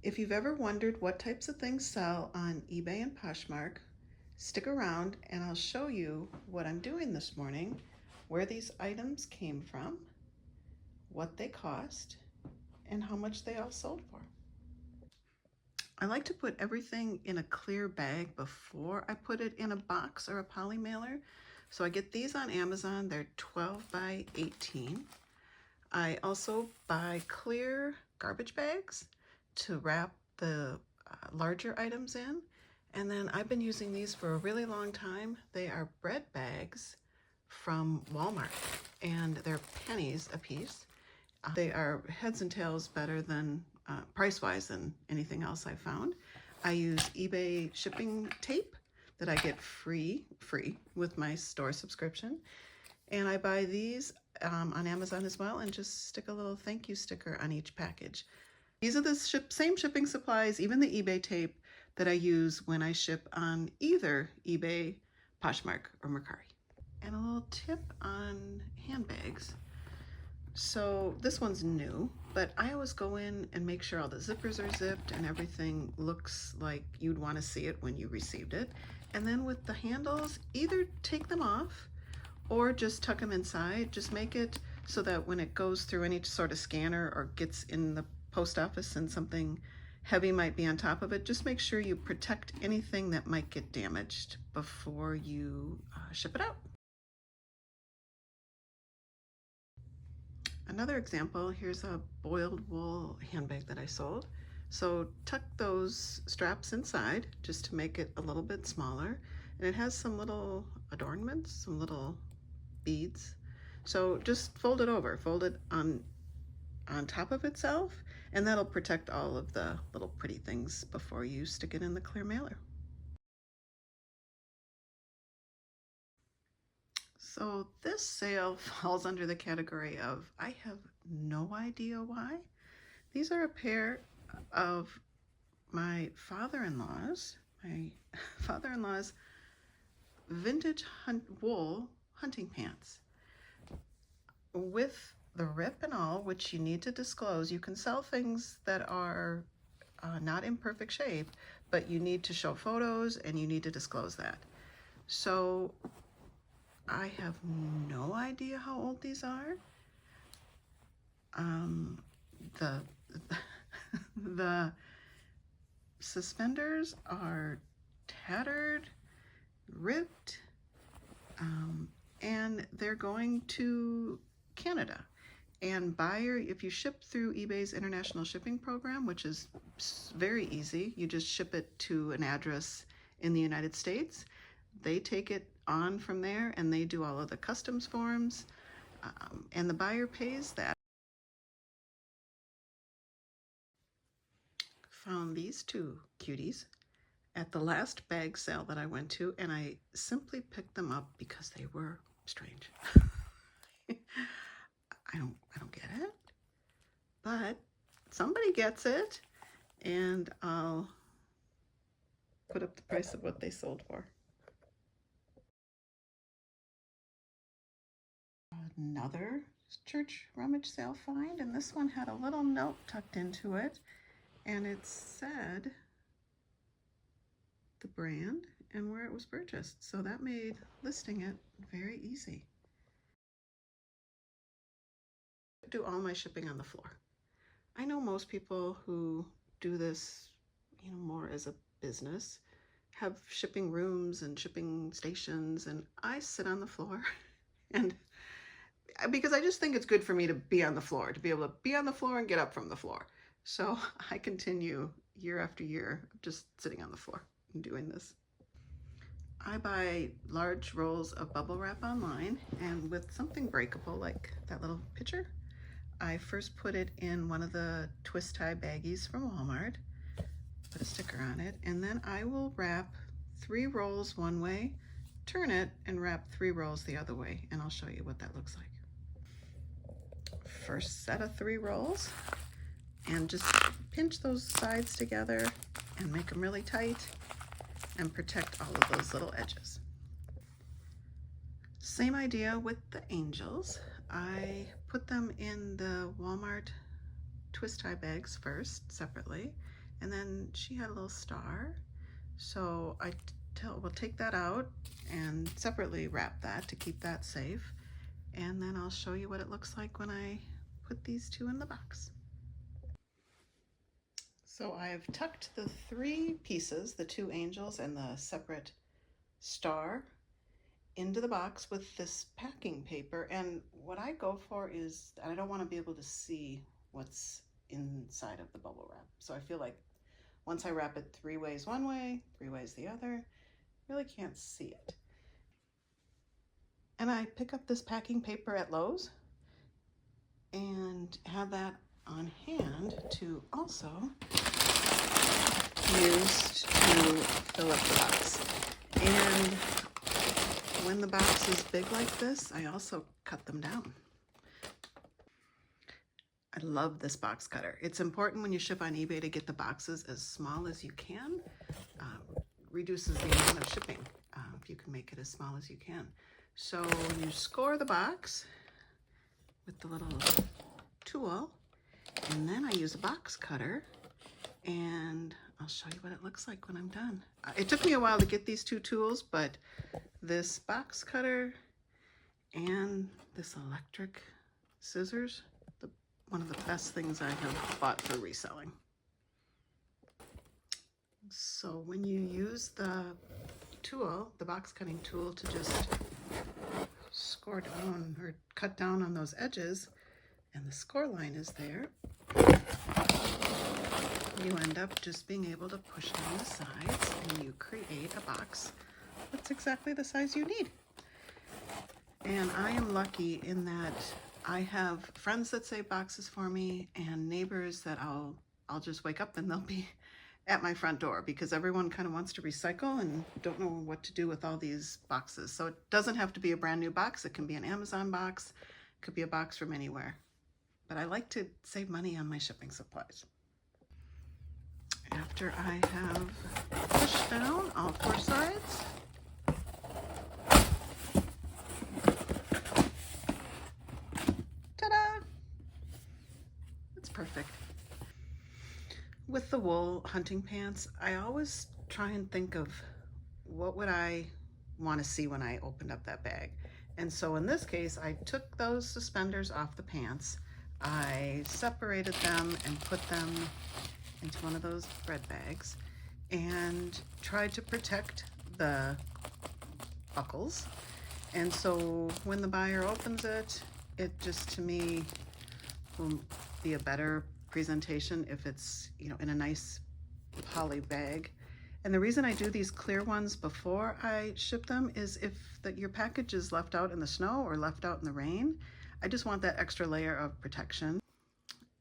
If you've ever wondered what types of things sell on eBay and Poshmark, stick around and I'll show you what I'm doing this morning, where these items came from, what they cost, and how much they all sold for. I like to put everything in a clear bag before I put it in a box or a poly mailer. So I get these on Amazon. They're 12 by 18. I also buy clear garbage bags to wrap the larger items in. And then I've been using these for a really long time. They are bread bags from Walmart, and they're pennies a piece. They are heads and tails better than price-wise than anything else I've found. I use eBay shipping tape that I get free with my store subscription. And I buy these on Amazon as well and just stick a little thank you sticker on each package. These are the same shipping supplies, even the eBay tape, that I use when I ship on either eBay, Poshmark, or Mercari. And a little tip on handbags. So this one's new, but I always go in and make sure all the zippers are zipped and everything looks like you'd want to see it when you received it. And then with the handles, either take them off or just tuck them inside. Just make it so that when it goes through any sort of scanner or gets in the post office and something heavy might be on top of it, just make sure you protect anything that might get damaged before you ship it out. Another example, here's a boiled wool handbag that I sold. So tuck those straps inside just to make it a little bit smaller. And it has some little adornments, some little beads. So just fold it over, fold it on top of itself, and that'll protect all of the little pretty things before you stick it in the clear mailer. So this sale falls under the category of I have no idea why. These are a pair of my father-in-law's vintage wool hunting pants with the rip and all, which you need to disclose. You can sell things that are not in perfect shape, but you need to show photos and you need to disclose that. So I have no idea how old these are. The suspenders are tattered, ripped, and they're going to Canada. And buyer, if you ship through eBay's international shipping program, which is very easy, you just ship it to an address in the United States. They take it on from there and they do all of the customs forms, and the buyer pays that. Found these two cuties at the last bag sale that I went to, and I simply picked them up because they were strange. I don't get it, but somebody gets it, and I'll put up the price of what they sold for. Another church rummage sale find, and this one had a little note tucked into it, and it said the brand and where it was purchased, so that made listing it very easy. I do all my shipping on the floor. I know most people who do this, more as a business, have shipping rooms and shipping stations, and I sit on the floor and because I just think it's good for me to be on the floor, to be able to be on the floor and get up from the floor. So I continue year after year just sitting on the floor and doing this. I buy large rolls of bubble wrap online, and with something breakable like that little picture, I first put it in one of the twist tie baggies from Walmart, put a sticker on it, and then I will wrap 3 rolls one way, turn it, and wrap 3 rolls the other way, and I'll show you what that looks like. First set of 3 rolls, and just pinch those sides together and make them really tight and protect all of those little edges. Same idea with the angels. I put them in the Walmart twist tie bags first, separately, and then she had a little star. So we'll take that out and separately wrap that to keep that safe. And then I'll show you what it looks like when I put these two in the box. So I've tucked the three pieces, the two angels and the separate star, into the box with this packing paper. And what I go for is I don't want to be able to see what's inside of the bubble wrap. So I feel like once I wrap it 3 ways one way, 3 ways the other, really can't see it. And I pick up this packing paper at Lowe's and have that on hand to also use to fill up the box. And when the box is big like this, I also cut them down. I love this box cutter. It's important when you ship on eBay to get the boxes as small as you can. Reduces the amount of shipping if you can make it as small as you can. So you score the box with the little tool, and then I use a box cutter, and I'll show you what it looks like when I'm done. It took me a while to get these two tools, but this box cutter and this electric scissors, one of the best things I have bought for reselling. So when you use the tool, the box cutting tool, to just score down or cut down on those edges, and the score line is there, you end up just being able to push down the sides and you create a box that's exactly the size you need. And I am lucky in that I have friends that save boxes for me and neighbors that I'll just wake up and they'll be at my front door because everyone kind of wants to recycle and don't know what to do with all these boxes. So it doesn't have to be a brand new box. It can be an Amazon box. It could be a box from anywhere. But I like to save money on my shipping supplies. After I have pushed down all 4 sides, ta-da! It's perfect. With the wool hunting pants, I always try and think of what would I want to see when I opened up that bag. And so in this case, I took those suspenders off the pants, I separated them and put them into one of those bread bags and tried to protect the buckles. And so when the buyer opens it, it just, to me, will be a better presentation if it's, you know, in a nice poly bag. And the reason I do these clear ones before I ship them is if your package is left out in the snow or left out in the rain, I just want that extra layer of protection.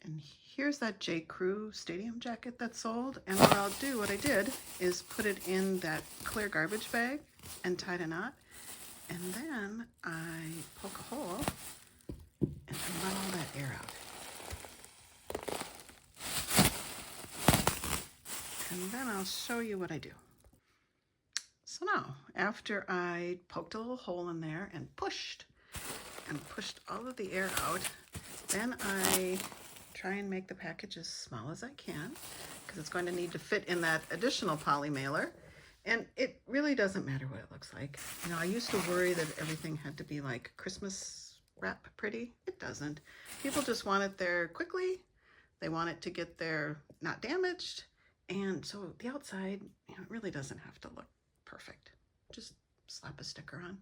And here's that J. Crew stadium jacket that sold. And what I did is put it in that clear garbage bag and tied a knot. And then I poke a hole and I let all that air out. And then I'll show you what I do. So now, after I poked a little hole in there and pushed all of the air out, then I try and make the package as small as I can because it's going to need to fit in that additional poly mailer. And it really doesn't matter what it looks like. You know, I used to worry that everything had to be like Christmas wrap pretty. It doesn't. People just want it there quickly. They want it to get there not damaged. And so the outside, you know, it really doesn't have to look perfect. Just slap a sticker on.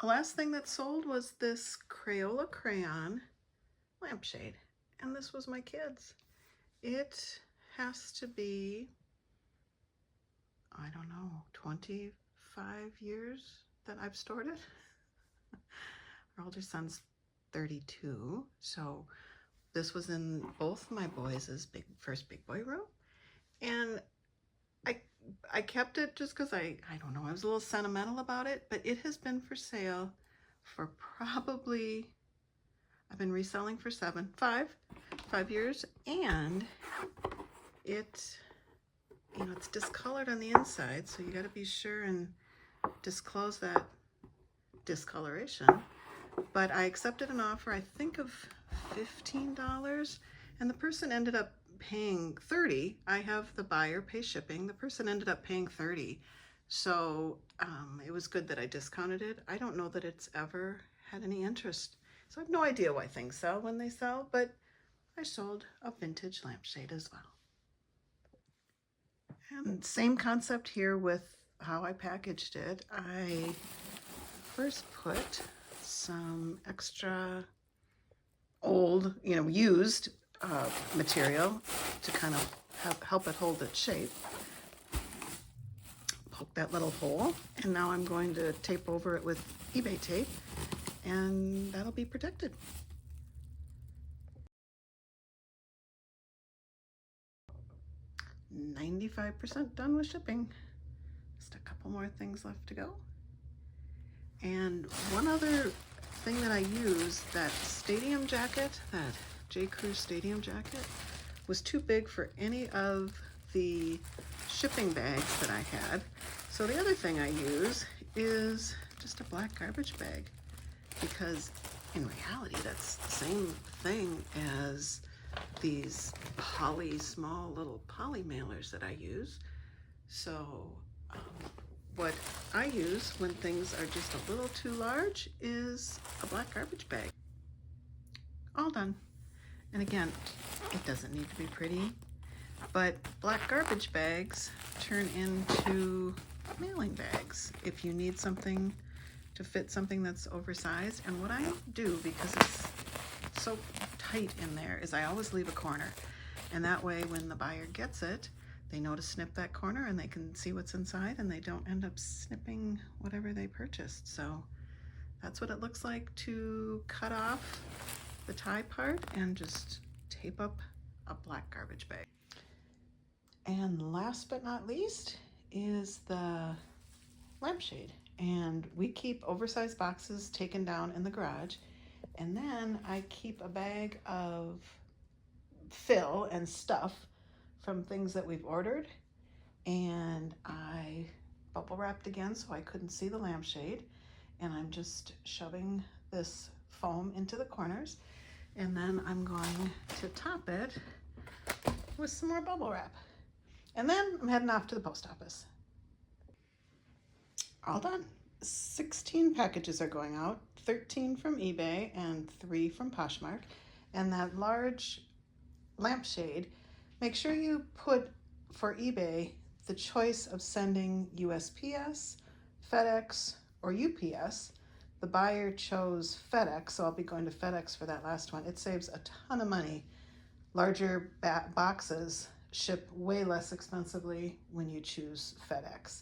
The last thing that sold was this Crayola crayon lampshade. And this was my kid's. It has to be, I don't know, 25 years that I've stored it. Our older son's 32, so this was in both my boys' first big boy room. And I kept it just because I don't know, I was a little sentimental about it, but it has been for sale for probably, I've been reselling for 5 years, and it, you know, it's discolored on the inside, so you got to be sure and disclose that discoloration. but I accepted an offer, I think of $15, and the person ended up paying $30. I have the buyer pay shipping. The person ended up paying $30. So it was good that I discounted it. I don't know that it's ever had any interest. So I have no idea why things sell when they sell, but I sold a vintage lampshade as well. And same concept here with how I packaged it. I first put some extra old, used material to kind of help it hold its shape. Poke that little hole, and now I'm going to tape over it with eBay tape, and that'll be protected. $95 done with shipping. Just a couple more things left to go. And one other thing that I used, that stadium jacket, that J. Crew stadium jacket, was too big for any of the shipping bags that I had. So the other thing I use is just a black garbage bag, because in reality that's the same thing as these small little poly mailers that I use. So what I use when things are just a little too large is a black garbage bag. All done. And again, it doesn't need to be pretty, but black garbage bags turn into mailing bags if you need something to fit something that's oversized. And what I do, because it's so tight in there, is I always leave a corner. And that way when the buyer gets it, they know to snip that corner and they can see what's inside, and they don't end up snipping whatever they purchased. So that's what it looks like to cut off the tie part and just tape up a black garbage bag. And last but not least is the lampshade. And we keep oversized boxes taken down in the garage, and then I keep a bag of fill and stuff from things that we've ordered, and I bubble wrapped again so I couldn't see the lampshade, and I'm just shoving this foam into the corners, and then I'm going to top it with some more bubble wrap, and then I'm heading off to the post office. All done. 16 packages are going out, 13 from eBay and 3 from Poshmark. And that large lampshade, make sure you put for eBay the choice of sending USPS, FedEx, or UPS. The buyer chose FedEx, so I'll be going to FedEx for that last one. It saves a ton of money. Larger boxes ship way less expensively when you choose FedEx.